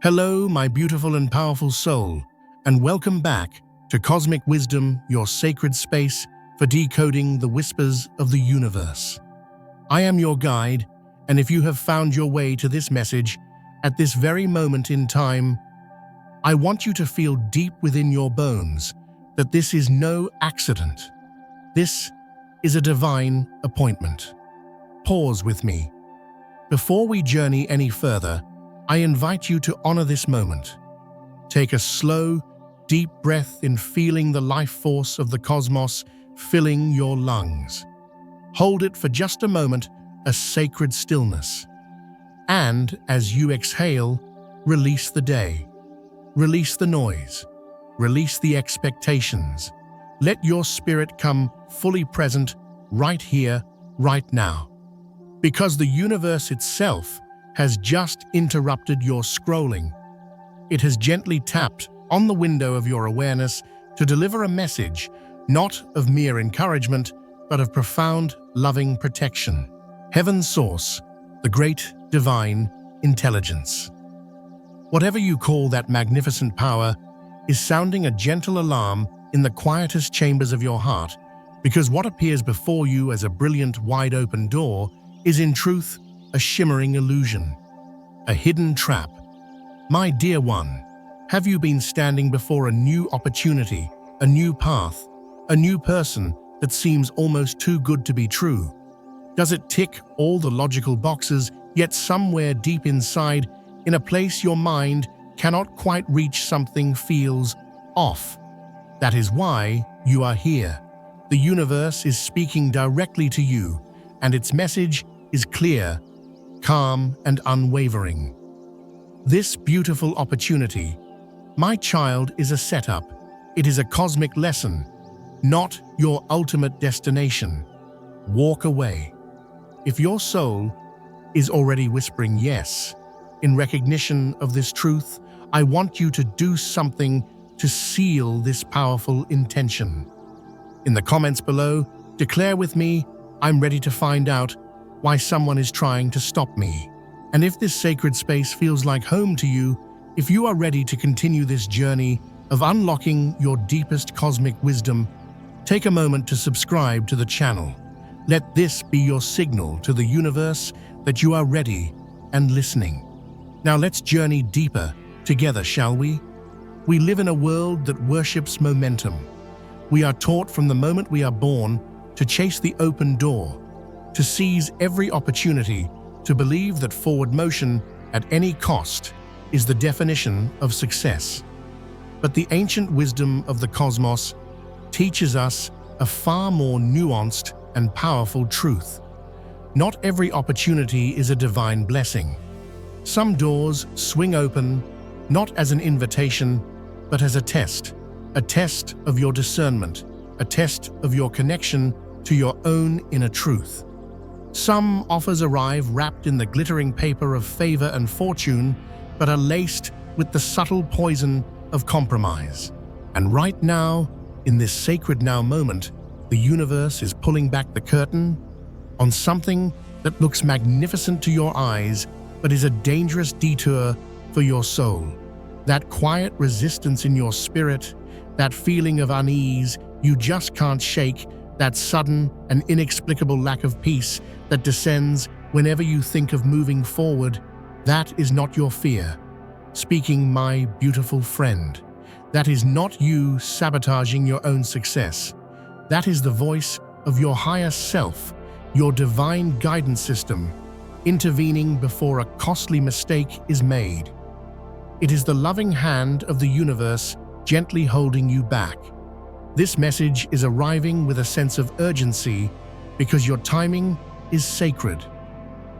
Hello, my beautiful and powerful soul, and welcome back to Cosmic Wisdom, your sacred space for decoding the whispers of the universe. I am your guide, and if you have found your way to this message at this very moment in time, I want you to feel deep within your bones that this is no accident. This is a divine appointment. Pause with me. Before we journey any further, I invite you to honor this moment. Take a slow, deep breath in, feeling the life force of the cosmos filling your lungs. Hold it for just a moment, a sacred stillness. And as you exhale, release the day. Release the noise. Release the expectations. Let your spirit come fully present right here, right now. Because the universe itself has just interrupted your scrolling. It has gently tapped on the window of your awareness to deliver a message, not of mere encouragement, but of profound, loving protection. Heaven's source, the great divine intelligence. Whatever you call that magnificent power is sounding a gentle alarm in the quietest chambers of your heart, because what appears before you as a brilliant, wide-open door is in truth a shimmering illusion, a hidden trap. My dear one, have you been standing before a new opportunity, a new path, a new person that seems almost too good to be true? Does it tick all the logical boxes, yet somewhere deep inside, in a place your mind cannot quite reach, something feels off? That is why you are here. The universe is speaking directly to you, and its message is clear, calm, and unwavering. This beautiful opportunity, my child, is a setup. It is a cosmic lesson, not your ultimate destination. Walk away. If your soul is already whispering yes, in recognition of this truth, I want you to do something to seal this powerful intention. In the comments below, declare with me, I'm ready to find out why someone is trying to stop me. And if this sacred space feels like home to you, if you are ready to continue this journey of unlocking your deepest cosmic wisdom, take a moment to subscribe to the channel. Let this be your signal to the universe that you are ready and listening. Now let's journey deeper together, shall we? We live in a world that worships momentum. We are taught from the moment we are born to chase the open door, to seize every opportunity, to believe that forward motion at any cost is the definition of success. But the ancient wisdom of the cosmos teaches us a far more nuanced and powerful truth. Not every opportunity is a divine blessing. Some doors swing open, not as an invitation, but as a test of your discernment, a test of your connection to your own inner truth. Some offers arrive wrapped in the glittering paper of favor and fortune, but are laced with the subtle poison of compromise. And right now, in this sacred now moment, the universe is pulling back the curtain on something that looks magnificent to your eyes, but is a dangerous detour for your soul. That quiet resistance in your spirit, that feeling of unease you just can't shake, that sudden and inexplicable lack of peace that descends whenever you think of moving forward, that is not your fear speaking, my beautiful friend. That is not you sabotaging your own success. That is the voice of your higher self, your divine guidance system, intervening before a costly mistake is made. It is the loving hand of the universe gently holding you back. This message is arriving with a sense of urgency because your timing is sacred.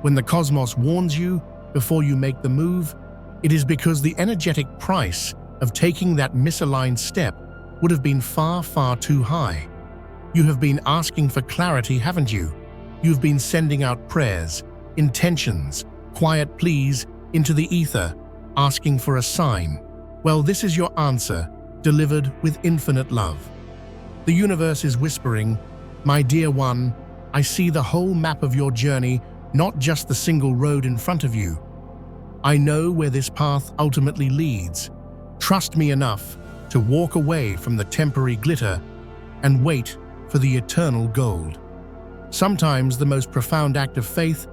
When the cosmos warns you before you make the move, it is because the energetic price of taking that misaligned step would have been far, far too high. You have been asking for clarity, haven't you? You've been sending out prayers, intentions, quiet pleas into the ether, asking for a sign. Well, this is your answer, delivered with infinite love. The universe is whispering, my dear one, I see the whole map of your journey, not just the single road in front of you. I know where this path ultimately leads. Trust me enough to walk away from the temporary glitter and wait for the eternal gold. Sometimes the most profound act of faith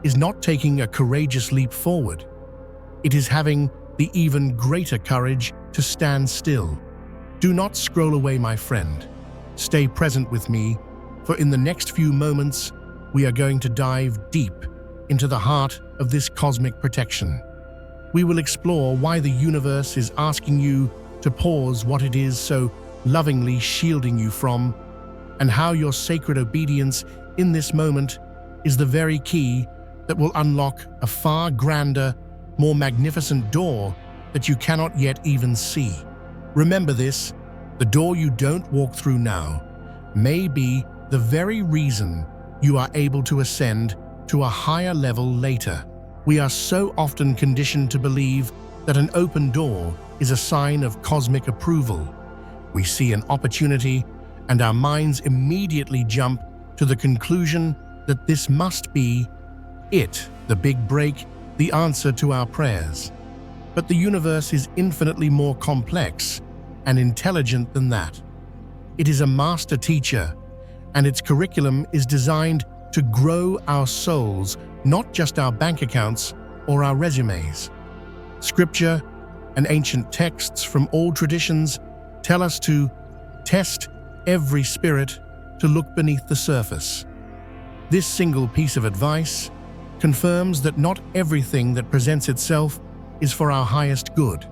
is not taking a courageous leap forward. It is having the even greater courage to stand still. Do not scroll away, my friend. Stay present with me, for in the next few moments, we are going to dive deep into the heart of this cosmic protection. We will explore why the universe is asking you to pause what it is so lovingly shielding you from, and how your sacred obedience in this moment is the very key that will unlock a far grander, more magnificent door that you cannot yet even see. Remember this, the door you don't walk through now may be the very reason you are able to ascend to a higher level later. We are so often conditioned to believe that an open door is a sign of cosmic approval. We see an opportunity and our minds immediately jump to the conclusion that this must be it, the big break, the answer to our prayers. But the universe is infinitely more complex and intelligent than that. It is a master teacher, and its curriculum is designed to grow our souls, not just our bank accounts or our resumes. Scripture and ancient texts from all traditions tell us to test every spirit to look beneath the surface. This single piece of advice confirms that not everything that presents itself is for our highest good.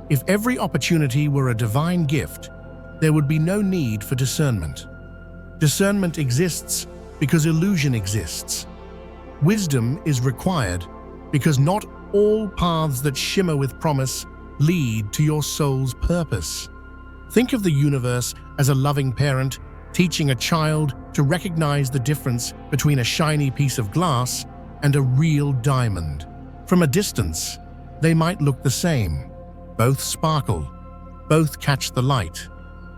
If every opportunity were a divine gift, there would be no need for discernment. Discernment exists because illusion exists. Wisdom is required because not all paths that shimmer with promise lead to your soul's purpose. Think of the universe as a loving parent teaching a child to recognize the difference between a shiny piece of glass and a real diamond. From a distance, they might look the same. Both sparkle, both catch the light,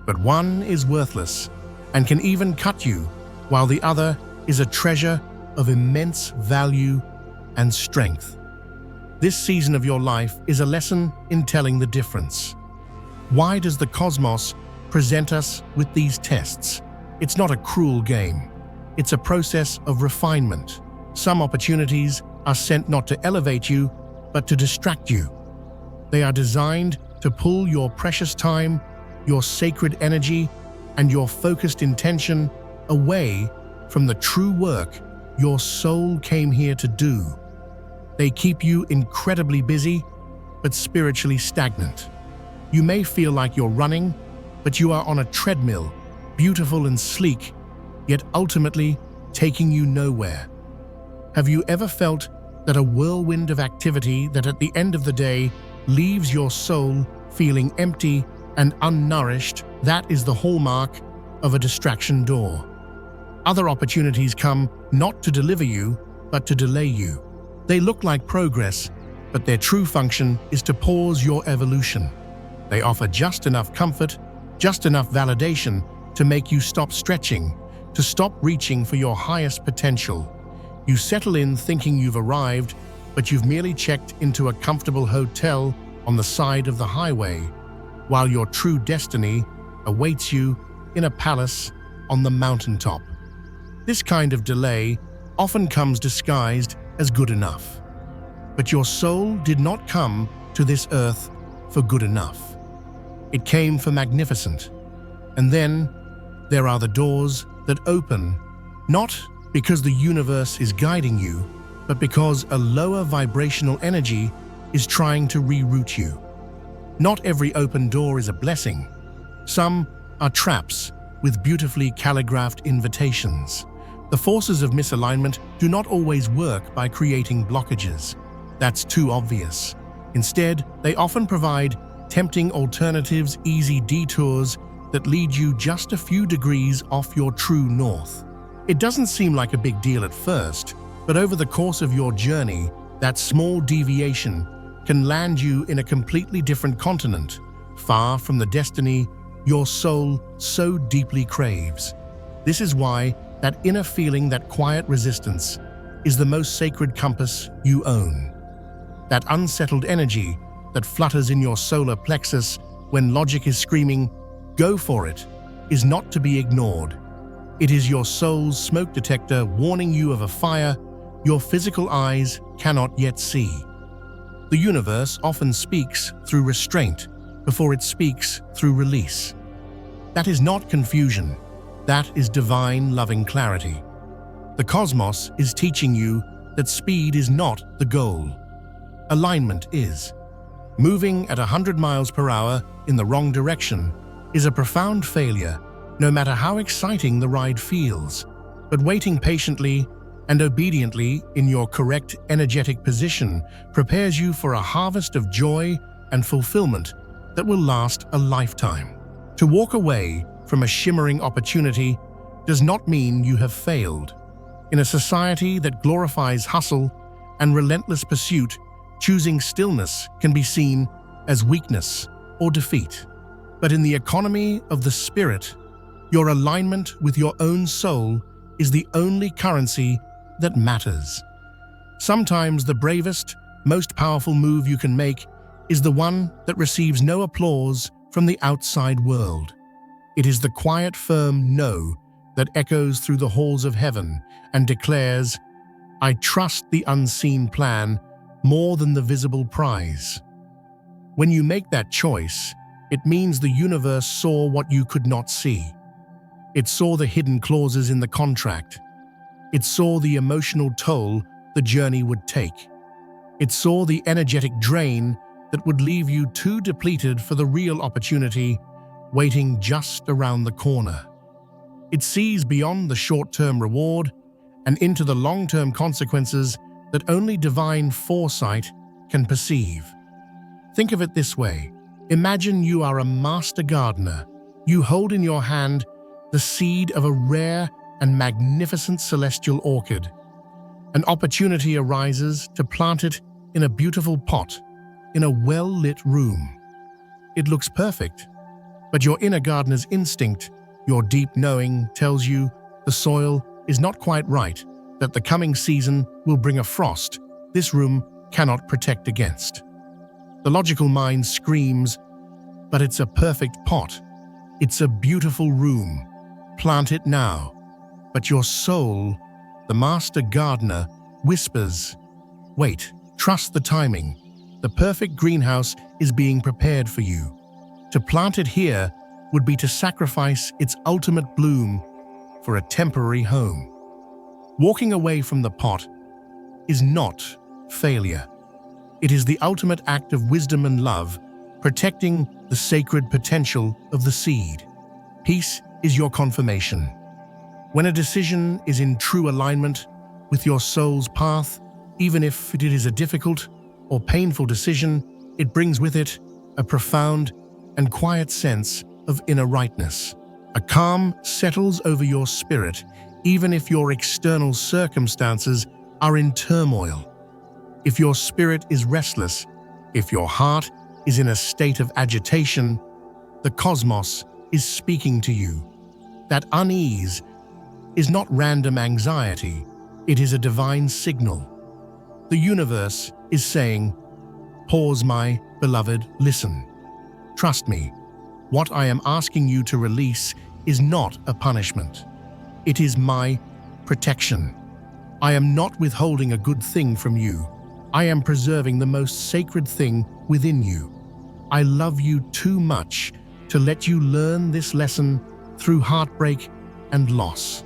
but one is worthless and can even cut you, while the other is a treasure of immense value and strength. This season of your life is a lesson in telling the difference. Why does the cosmos present us with these tests? It's not a cruel game. It's a process of refinement. Some opportunities are sent not to elevate you, but to distract you. They are designed to pull your precious time, your sacred energy, and your focused intention away from the true work your soul came here to do. They keep you incredibly busy, but spiritually stagnant. You may feel like you're running, but you are on a treadmill, beautiful and sleek, yet ultimately taking you nowhere. Have you ever felt that a whirlwind of activity that at the end of the day leaves your soul feeling empty and unnourished? That is the hallmark of a distraction door. Other opportunities come not to deliver you, but to delay you. They look like progress, but their true function is to pause your evolution. They offer just enough comfort, just enough validation to make you stop stretching, to stop reaching for your highest potential. You settle in thinking you've arrived, but you've merely checked into a comfortable hotel on the side of the highway, while your true destiny awaits you in a palace on the mountaintop. This kind of delay often comes disguised as good enough. But your soul did not come to this earth for good enough. It came for magnificent. And then there are the doors that open, not because the universe is guiding you, but because a lower vibrational energy is trying to reroute you. Not every open door is a blessing. Some are traps with beautifully calligraphed invitations. The forces of misalignment do not always work by creating blockages. That's too obvious. Instead, they often provide tempting alternatives, easy detours that lead you just a few degrees off your true north. It doesn't seem like a big deal at first, but over the course of your journey, that small deviation can land you in a completely different continent, far from the destiny your soul so deeply craves. This is why that inner feeling, that quiet resistance, is the most sacred compass you own. That unsettled energy that flutters in your solar plexus when logic is screaming, "Go for it," is not to be ignored. It is your soul's smoke detector warning you of a fire your physical eyes cannot yet see. The universe often speaks through restraint before it speaks through release. That is not confusion. That is divine, loving clarity. The cosmos is teaching you that speed is not the goal. Alignment is. Moving at 100 miles per hour in the wrong direction is a profound failure, no matter how exciting the ride feels. But waiting patiently and obediently in your correct energetic position prepares you for a harvest of joy and fulfillment that will last a lifetime. To walk away from a shimmering opportunity does not mean you have failed. In a society that glorifies hustle and relentless pursuit, choosing stillness can be seen as weakness or defeat. But in the economy of the spirit, your alignment with your own soul is the only currency that matters. Sometimes the bravest, most powerful move you can make is the one that receives no applause from the outside world. It is the quiet, firm no that echoes through the halls of heaven and declares, "I trust the unseen plan more than the visible prize." When you make that choice, it means the universe saw what you could not see. It saw the hidden clauses in the contract. It saw the emotional toll the journey would take. It saw the energetic drain that would leave you too depleted for the real opportunity waiting just around the corner. It sees beyond the short-term reward and into the long-term consequences that only divine foresight can perceive. Think of it this way. Imagine you are a master gardener. You hold in your hand the seed of a rare and magnificent celestial orchid. An opportunity arises to plant it in a beautiful pot, in a well-lit room. It looks perfect, but your inner gardener's instinct, your deep knowing, tells you the soil is not quite right, that the coming season will bring a frost this room cannot protect against. The logical mind screams, "But it's a perfect pot. It's a beautiful room. Plant it now." But your soul, the master gardener, whispers, "Wait, trust the timing. The perfect greenhouse is being prepared for you. To plant it here would be to sacrifice its ultimate bloom for a temporary home." Walking away from the pot is not failure. It is the ultimate act of wisdom and love, protecting the sacred potential of the seed. Peace is your confirmation. When a decision is in true alignment with your soul's path, even if it is a difficult or painful decision, it brings with it a profound and quiet sense of inner rightness. A calm settles over your spirit, even if your external circumstances are in turmoil. If your spirit is restless, if your heart is in a state of agitation, the cosmos is speaking to you. That unease is not random anxiety, it is a divine signal. The universe is saying, "Pause, my beloved, listen. Trust me, what I am asking you to release is not a punishment. It is my protection. I am not withholding a good thing from you. I am preserving the most sacred thing within you. I love you too much to let you learn this lesson through heartbreak and loss."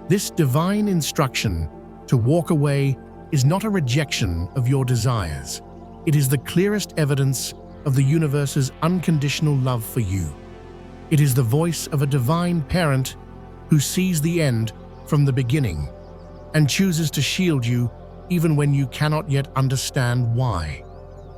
This divine instruction to walk away is not a rejection of your desires. It is the clearest evidence of the universe's unconditional love for you. It is the voice of a divine parent who sees the end from the beginning and chooses to shield you even when you cannot yet understand why.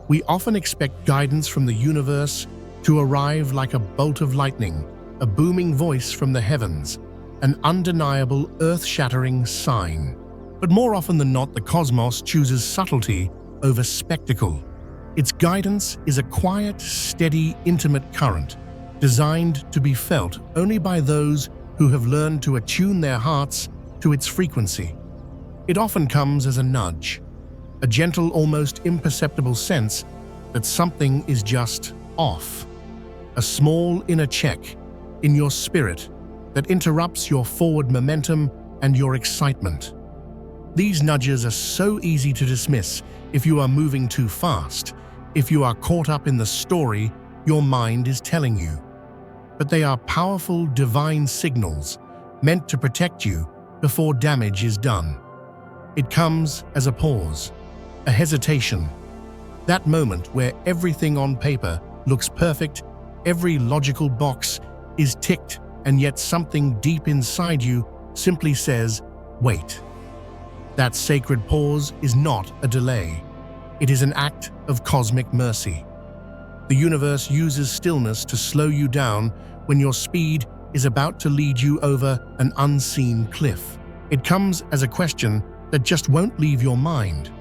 We often expect guidance from the universe to arrive like a bolt of lightning, a booming voice from the heavens, an undeniable, earth-shattering sign. But more often than not, the cosmos chooses subtlety over spectacle. Its guidance is a quiet, steady, intimate current, designed to be felt only by those who have learned to attune their hearts to its frequency. It often comes as a nudge, a gentle, almost imperceptible sense that something is just off. A small inner check in your spirit that interrupts your forward momentum and your excitement. These nudges are so easy to dismiss if you are moving too fast, if you are caught up in the story your mind is telling you. But they are powerful divine signals meant to protect you before damage is done. It comes as a pause, a hesitation, that moment where everything on paper looks perfect, every logical box is ticked, and yet something deep inside you simply says, wait. That sacred pause is not a delay. It is an act of cosmic mercy. The universe uses stillness to slow you down when your speed is about to lead you over an unseen cliff. It comes as a question that just won't leave your mind.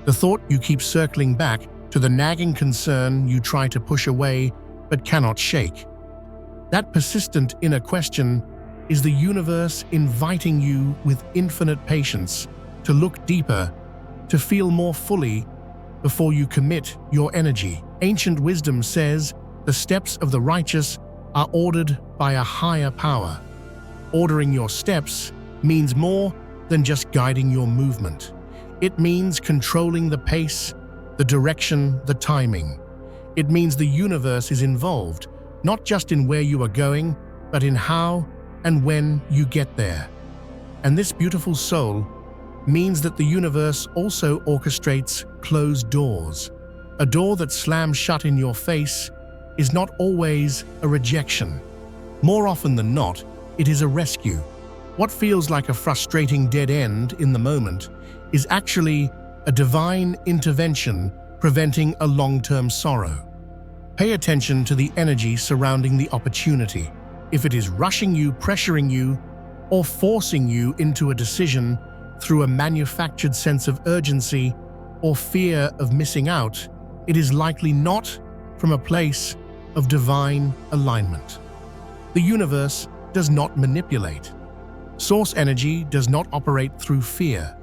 The thought you keep circling back to, the nagging concern you try to push away but cannot shake. That persistent inner question is the universe inviting you with infinite patience to look deeper, to feel more fully before you commit your energy. Ancient wisdom says the steps of the righteous are ordered by a higher power. Ordering your steps means more than just guiding your movement. It means controlling the pace, the direction, the timing. It means the universe is involved, not just in where you are going, but in how and when you get there. And this beautiful soul means that the universe also orchestrates closed doors. A door that slams shut in your face is not always a rejection. More often than not, it is a rescue. What feels like a frustrating dead end in the moment is actually a divine intervention preventing a long-term sorrow. Pay attention to the energy surrounding the opportunity. If it is rushing you, pressuring you, or forcing you into a decision through a manufactured sense of urgency or fear of missing out, it is likely not from a place of divine alignment. The universe does not manipulate. Source energy does not operate through fear.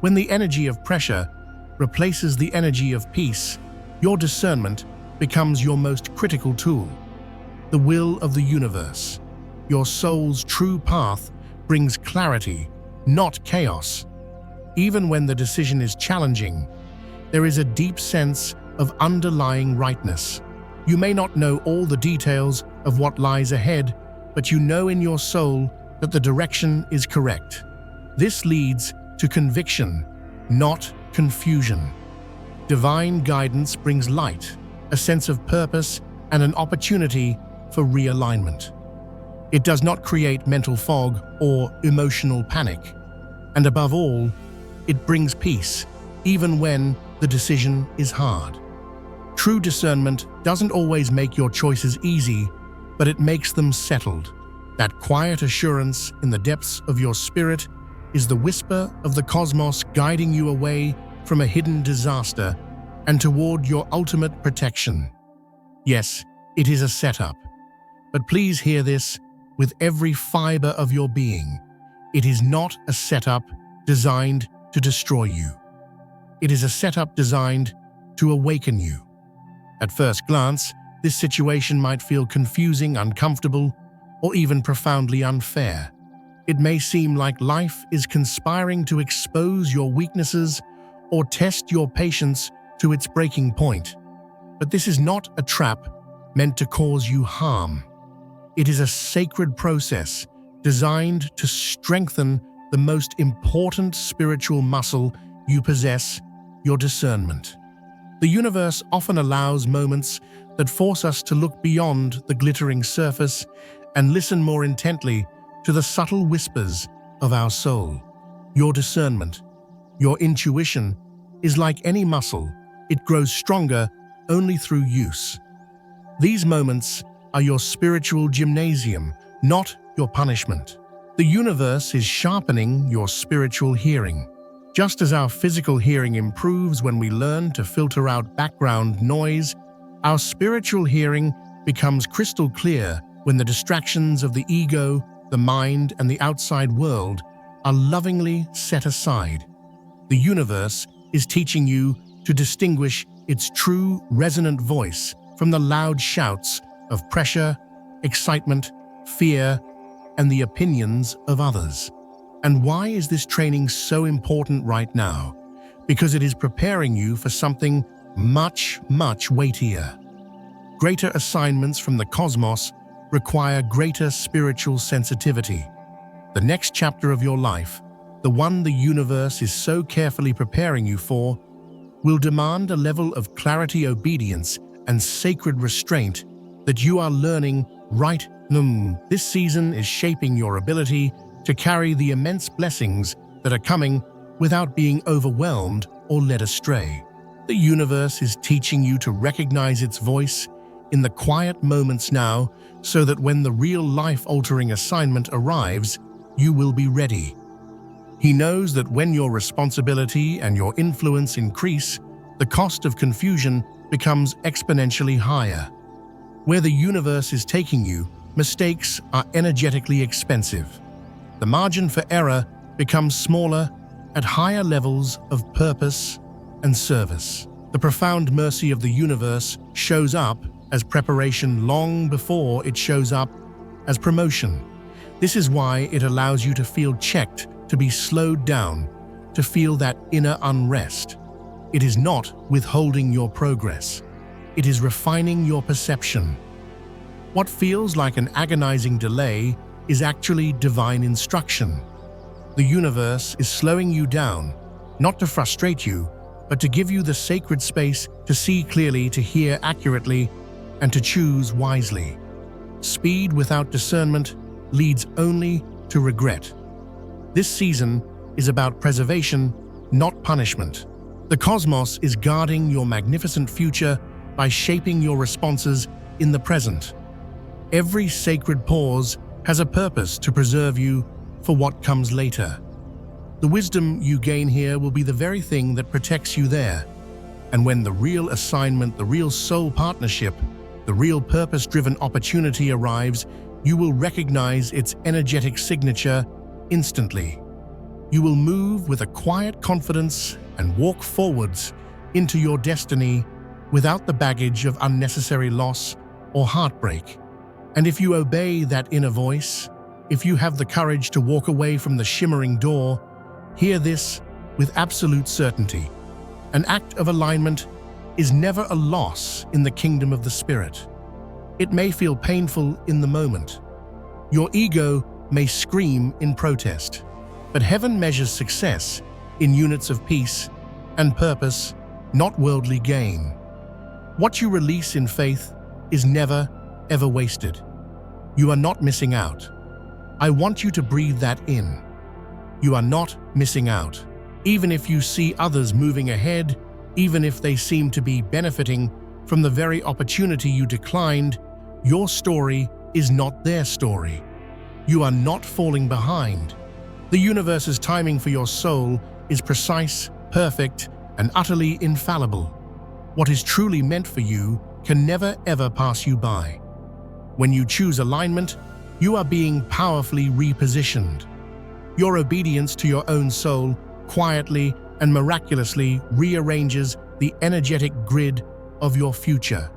When the energy of pressure replaces the energy of peace, your discernment becomes your most critical tool. The will of the universe, your soul's true path, brings clarity, not chaos. Even when the decision is challenging, there is a deep sense of underlying rightness. You may not know all the details of what lies ahead, but you know in your soul that the direction is correct. This leads to conviction, not confusion. Divine guidance brings light, a sense of purpose, and an opportunity for realignment. It does not create mental fog or emotional panic. And above all, it brings peace, even when the decision is hard. True discernment doesn't always make your choices easy, but it makes them settled. That quiet assurance in the depths of your spirit is the whisper of the cosmos guiding you away from a hidden disaster and toward your ultimate protection. Yes, it is a setup. But please hear this with every fiber of your being. It is not a setup designed to destroy you. It is a setup designed to awaken you. At first glance, this situation might feel confusing, uncomfortable, or even profoundly unfair. It may seem like life is conspiring to expose your weaknesses or test your patience to its breaking point. But this is not a trap meant to cause you harm. It is a sacred process designed to strengthen the most important spiritual muscle you possess, your discernment. The universe often allows moments that force us to look beyond the glittering surface and listen more intently to the subtle whispers of our soul. Your discernment, your intuition, is like any muscle. It grows stronger only through use. These moments are your spiritual gymnasium, not your punishment. The universe is sharpening your spiritual hearing. Just as our physical hearing improves when we learn to filter out background noise, our spiritual hearing becomes crystal clear when the distractions of the ego, the mind, and the outside world are lovingly set aside. The universe is teaching you to distinguish its true resonant voice from the loud shouts of pressure, excitement, fear, and the opinions of others. And why is this training so important right now? Because it is preparing you for something much, much weightier. Greater assignments from the cosmos require greater spiritual sensitivity. The next chapter of your life, the one the universe is so carefully preparing you for, will demand a level of clarity, obedience, and sacred restraint that you are learning right now. This season is shaping your ability to carry the immense blessings that are coming without being overwhelmed or led astray. The universe is teaching you to recognize its voice in the quiet moments now, so that when the real life-altering assignment arrives, you will be ready. He knows that when your responsibility and your influence increase, the cost of confusion becomes exponentially higher. Where the universe is taking you, mistakes are energetically expensive. The margin for error becomes smaller at higher levels of purpose and service. The profound mercy of the universe shows up as preparation long before it shows up as promotion. This is why it allows you to feel checked, to be slowed down, to feel that inner unrest. It is not withholding your progress. It is refining your perception. What feels like an agonizing delay is actually divine instruction. The universe is slowing you down, not to frustrate you, but to give you the sacred space to see clearly, to hear accurately, and to choose wisely. Speed without discernment leads only to regret. This season is about preservation, not punishment. The cosmos is guarding your magnificent future by shaping your responses in the present. Every sacred pause has a purpose to preserve you for what comes later. The wisdom you gain here will be the very thing that protects you there. And when the real assignment, the real soul partnership, the real purpose-driven opportunity arrives, you will recognize its energetic signature instantly. You will move with a quiet confidence and walk forwards into your destiny without the baggage of unnecessary loss or heartbreak. And if you obey that inner voice, if you have the courage to walk away from the shimmering door, hear this with absolute certainty. An act of alignment is never a loss in the kingdom of the spirit. It may feel painful in the moment. Your ego may scream in protest, but heaven measures success in units of peace and purpose, not worldly gain. What you release in faith is never, ever wasted. You are not missing out. I want you to breathe that in. You are not missing out. Even if you see others moving ahead, even if they seem to be benefiting from the very opportunity you declined, your story is not their story. You are not falling behind. The universe's timing for your soul is precise, perfect, and utterly infallible. What is truly meant for you can never ever pass you by. When you choose alignment, you are being powerfully repositioned. Your obedience to your own soul quietly and miraculously rearranges the energetic grid of your future.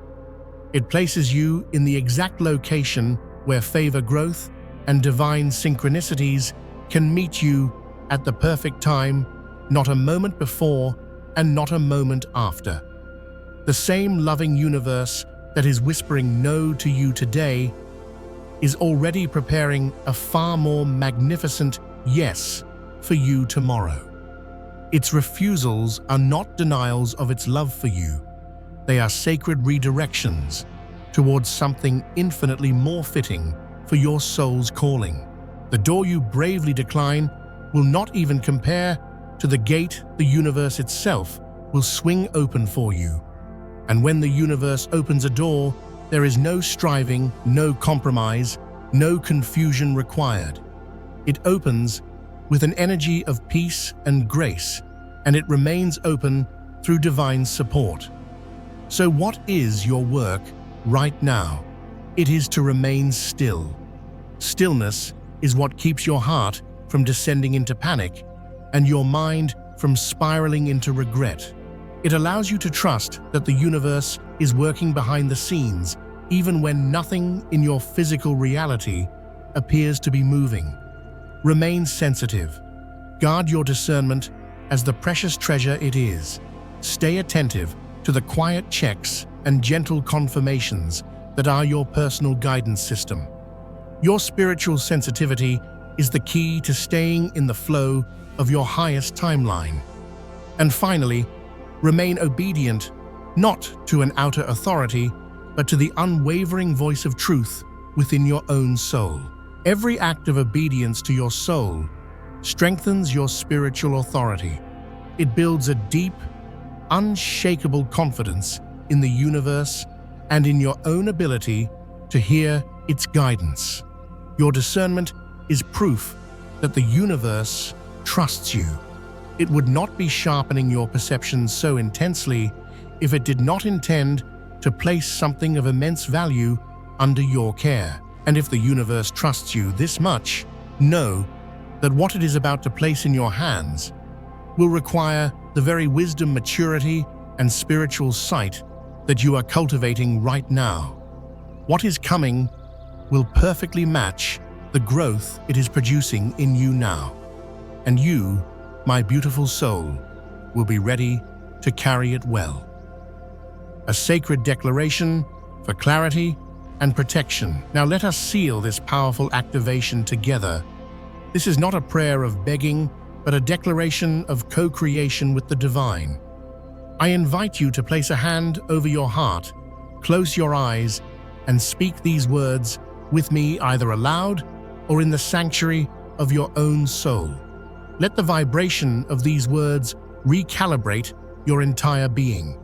It places you in the exact location where favor, growth, and divine synchronicities can meet you at the perfect time, not a moment before and not a moment after. The same loving universe that is whispering no to you today is already preparing a far more magnificent yes for you tomorrow. Its refusals are not denials of its love for you. They are sacred redirections towards something infinitely more fitting for your soul's calling. The door you bravely decline will not even compare to the gate the universe itself will swing open for you. And when the universe opens a door, there is no striving, no compromise, no confusion required. It opens with an energy of peace and grace, and it remains open through divine support. So what is your work right now? It is to remain still. Stillness is what keeps your heart from descending into panic and your mind from spiraling into regret. It allows you to trust that the universe is working behind the scenes, even when nothing in your physical reality appears to be moving. Remain sensitive. Guard your discernment as the precious treasure it is. Stay attentive to the quiet checks and gentle confirmations that are your personal guidance system. Your spiritual sensitivity is the key to staying in the flow of your highest timeline. And finally, remain obedient, not to an outer authority, but to the unwavering voice of truth within your own soul. Every act of obedience to your soul strengthens your spiritual authority. It builds a deep, unshakable confidence in the universe and in your own ability to hear its guidance. Your discernment is proof that the universe trusts you. It would not be sharpening your perceptions so intensely if it did not intend to place something of immense value under your care. And if the universe trusts you this much, know that what it is about to place in your hands will require the very wisdom, maturity, and spiritual sight that you are cultivating right now. What is coming will perfectly match the growth it is producing in you now. And you, my beautiful soul, will be ready to carry it well. A sacred declaration for clarity and protection. Now let us seal this powerful activation together. This is not a prayer of begging, but a declaration of co-creation with the divine. I invite you to place a hand over your heart, close your eyes, and speak these words with me either aloud or in the sanctuary of your own soul. Let the vibration of these words recalibrate your entire being.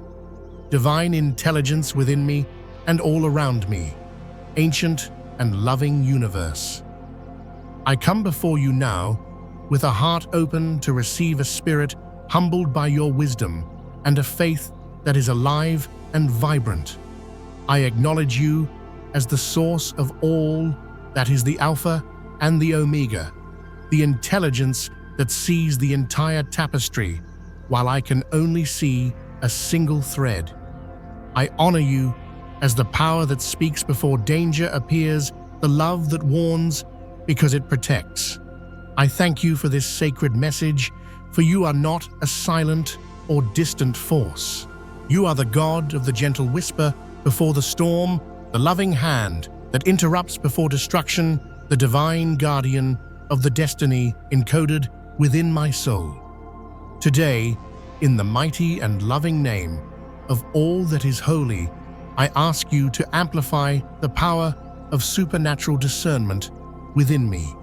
Divine intelligence within me and all around me, ancient and loving universe. I come before you now with a heart open to receive a spirit humbled by your wisdom and a faith that is alive and vibrant. I acknowledge you as the source of all that is the Alpha and the Omega, the intelligence that sees the entire tapestry while I can only see a single thread. I honor you as the power that speaks before danger appears, the love that warns because it protects. I thank you for this sacred message, for you are not a silent or distant force. You are the God of the gentle whisper before the storm, the loving hand that interrupts before destruction, the divine guardian of the destiny encoded within my soul. Today, in the mighty and loving name of all that is holy, I ask you to amplify the power of supernatural discernment within me.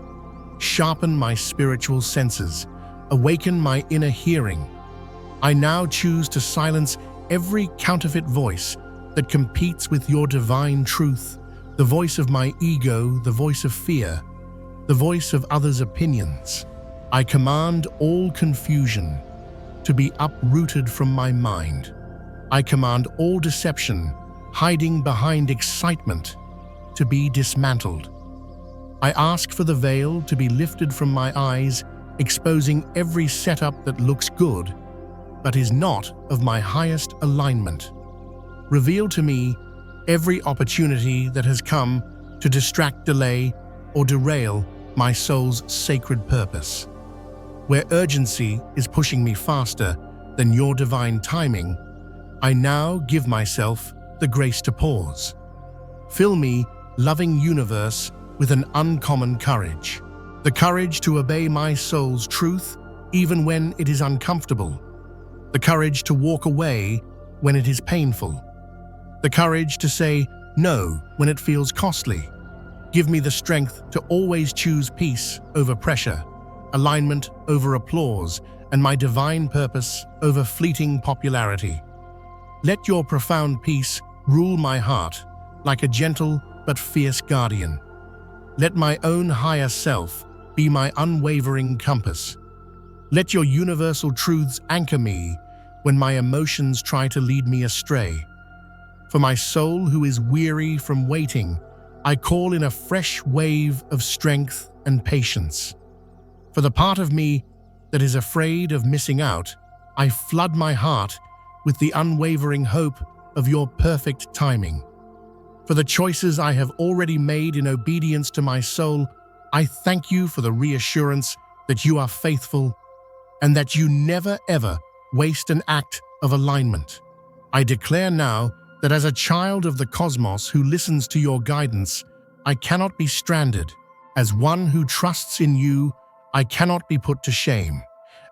Sharpen my spiritual senses, awaken my inner hearing. I now choose to silence every counterfeit voice that competes with your divine truth, the voice of my ego, the voice of fear, the voice of others' opinions. I command all confusion to be uprooted from my mind. I command all deception hiding behind excitement to be dismantled. I ask for the veil to be lifted from my eyes, exposing every setup that looks good but is not of my highest alignment. Reveal to me every opportunity that has come to distract, delay, or derail my soul's sacred purpose. Where urgency is pushing me faster than your divine timing, I now give myself the grace to pause. Fill me, loving universe, with an uncommon courage. The courage to obey my soul's truth even when it is uncomfortable. The courage to walk away when it is painful. The courage to say no when it feels costly. Give me the strength to always choose peace over pressure, alignment over applause, and my divine purpose over fleeting popularity. Let your profound peace rule my heart like a gentle but fierce guardian. Let my own higher self be my unwavering compass. Let your universal truths anchor me when my emotions try to lead me astray. For my soul who is weary from waiting, I call in a fresh wave of strength and patience. For the part of me that is afraid of missing out, I flood my heart with the unwavering hope of your perfect timing. For the choices I have already made in obedience to my soul, I thank you for the reassurance that you are faithful and that you never ever waste an act of alignment. I declare now that as a child of the cosmos who listens to your guidance, I cannot be stranded. As one who trusts in you, I cannot be put to shame.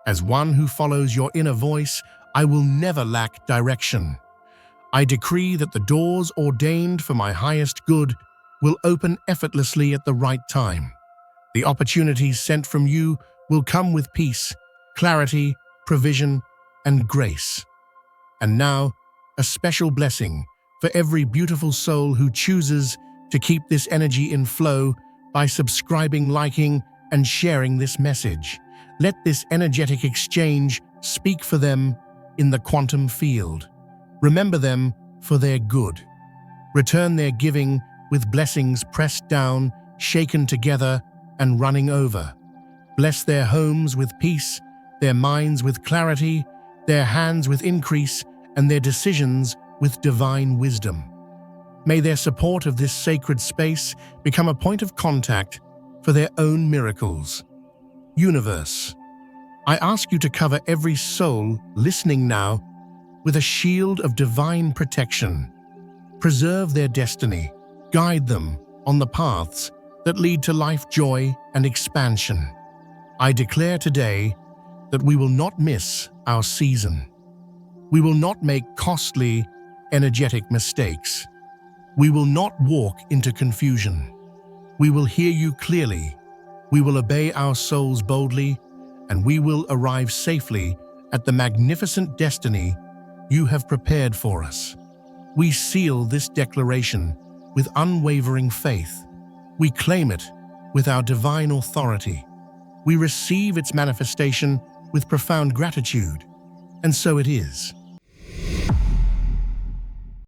As one who follows your inner voice, I will never lack direction. I decree that the doors ordained for my highest good will open effortlessly at the right time. The opportunities sent from you will come with peace, clarity, provision, and grace. And now, a special blessing for every beautiful soul who chooses to keep this energy in flow by subscribing, liking, and sharing this message. Let this energetic exchange speak for them in the quantum field. Remember them for their good. Return their giving with blessings pressed down, shaken together, and running over. Bless their homes with peace, their minds with clarity, their hands with increase, and their decisions with divine wisdom. May their support of this sacred space become a point of contact for their own miracles. Universe, I ask you to cover every soul listening now with a shield of divine protection. Preserve their destiny, guide them on the paths that lead to life, joy, and expansion. I declare today that we will not miss our season. We will not make costly, energetic mistakes. We will not walk into confusion. We will hear you clearly. We will obey our souls boldly, and we will arrive safely at the magnificent destiny you have prepared for us. We seal this declaration with unwavering faith. We claim it with our divine authority. We receive its manifestation with profound gratitude. And so it is.